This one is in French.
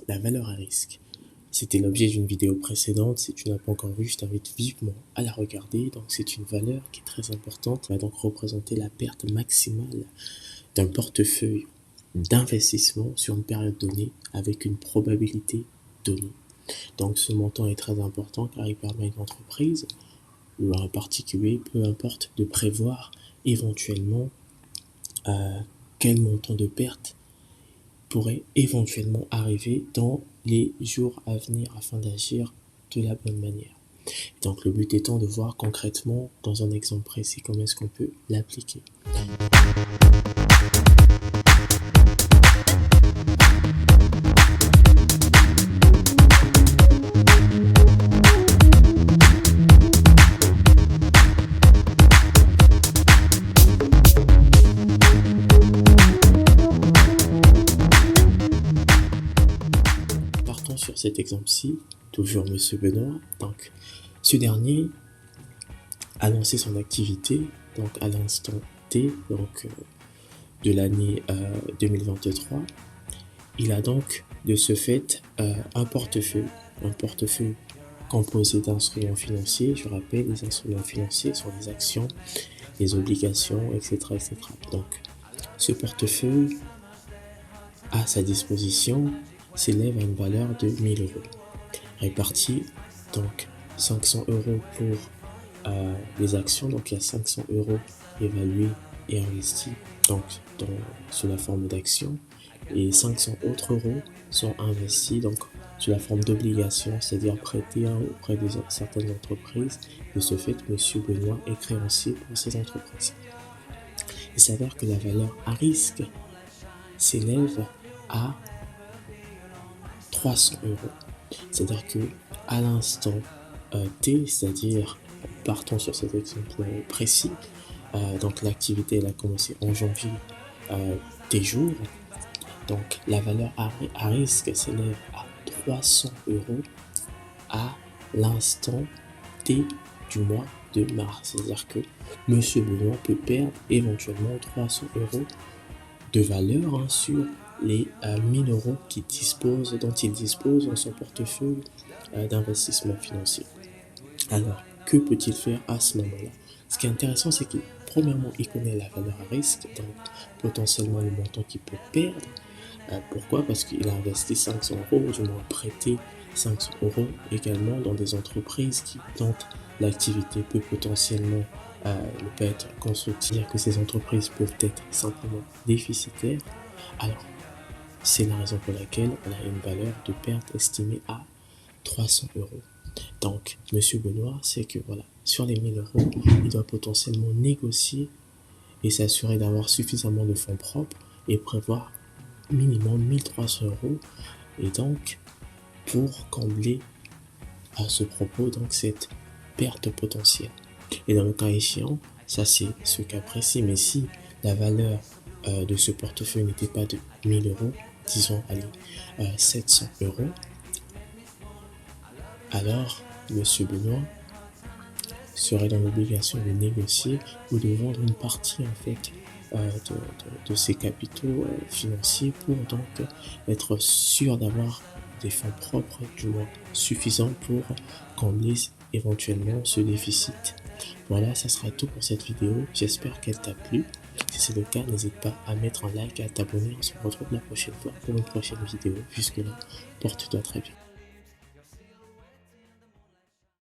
La valeur à risque. C'était l'objet d'une vidéo précédente. Si tu n'as pas encore vu, je t'invite vivement à la regarder. Donc, c'est une valeur qui est très importante. Elle va donc représenter la perte maximale d'un portefeuille d'investissement sur une période donnée avec une probabilité donnée. Donc, ce montant est très important car il permet à une entreprise ou à un particulier, peu importe, de prévoir éventuellement quel montant de perte pourrait éventuellement arriver dans les jours à venir afin d'agir de la bonne manière. Donc le but étant de voir concrètement, dans un exemple précis, comment est-ce qu'on peut l'appliquer. Partons sur cet exemple-ci, toujours Monsieur Benoît. Donc, ce dernier a lancé son activité donc à l'instant T de l'année 2023. Il a donc de ce fait un portefeuille composé d'instruments financiers. Je rappelle, les instruments financiers sont les actions, les obligations, etc., etc. Donc, ce portefeuille à sa disposition s'élève à une valeur de 1000 euros, répartis donc 500 euros pour les actions, donc il y a 500 euros évalués et investis donc sous la forme d'actions, et 500 autres euros sont investis donc sous la forme d'obligations, c'est-à-dire prêtés auprès de certaines entreprises. De ce fait, Monsieur Benoît est créancier pour ces entreprises. Il s'avère que la valeur à risque s'élève à 300 euros. C'est-à-dire que à l'instant T, c'est-à-dire partons sur cet exemple précis, donc l'activité elle a commencé en janvier des jours, donc la valeur à risque s'élève à 300 euros à l'instant T du mois de mars. C'est-à-dire que Monsieur Benoît peut perdre éventuellement 300 euros de valeur sur les 1000 euros dont il dispose dans son portefeuille d'investissement financier. Alors, que peut-il faire à ce moment-là? Ce qui est intéressant, c'est que premièrement, il connaît la valeur à risque, donc potentiellement le montant qu'il peut perdre. Pourquoi? Parce qu'il a investi 500 euros, du moins prêté 500 euros également dans des entreprises dont l'activité peut potentiellement ne pas être constructive, que ces entreprises peuvent être simplement déficitaires. Alors, c'est la raison pour laquelle on a une valeur de perte estimée à 300 euros. Donc, Monsieur Benoît sait que voilà, sur les 1000 euros, il doit potentiellement négocier et s'assurer d'avoir suffisamment de fonds propres et prévoir minimum 1300 euros. Et donc, pour combler à ce propos, donc cette perte potentielle. Et dans le cas échéant, ça c'est ce cas précis, mais si la valeur de ce portefeuille n'était pas de 1000 euros, disons, allez, 700 euros, alors Monsieur Benoît serait dans l'obligation de négocier ou de vendre une partie en fait de ses capitaux financiers pour donc être sûr d'avoir des fonds propres du moins suffisants pour combler éventuellement ce déficit. Voilà, ça sera tout pour cette vidéo. J'espère qu'elle t'a plu. Si c'est le cas, n'hésite pas à mettre un like et à t'abonner. On se retrouve la prochaine fois pour une prochaine vidéo. Jusque là, porte-toi très bien.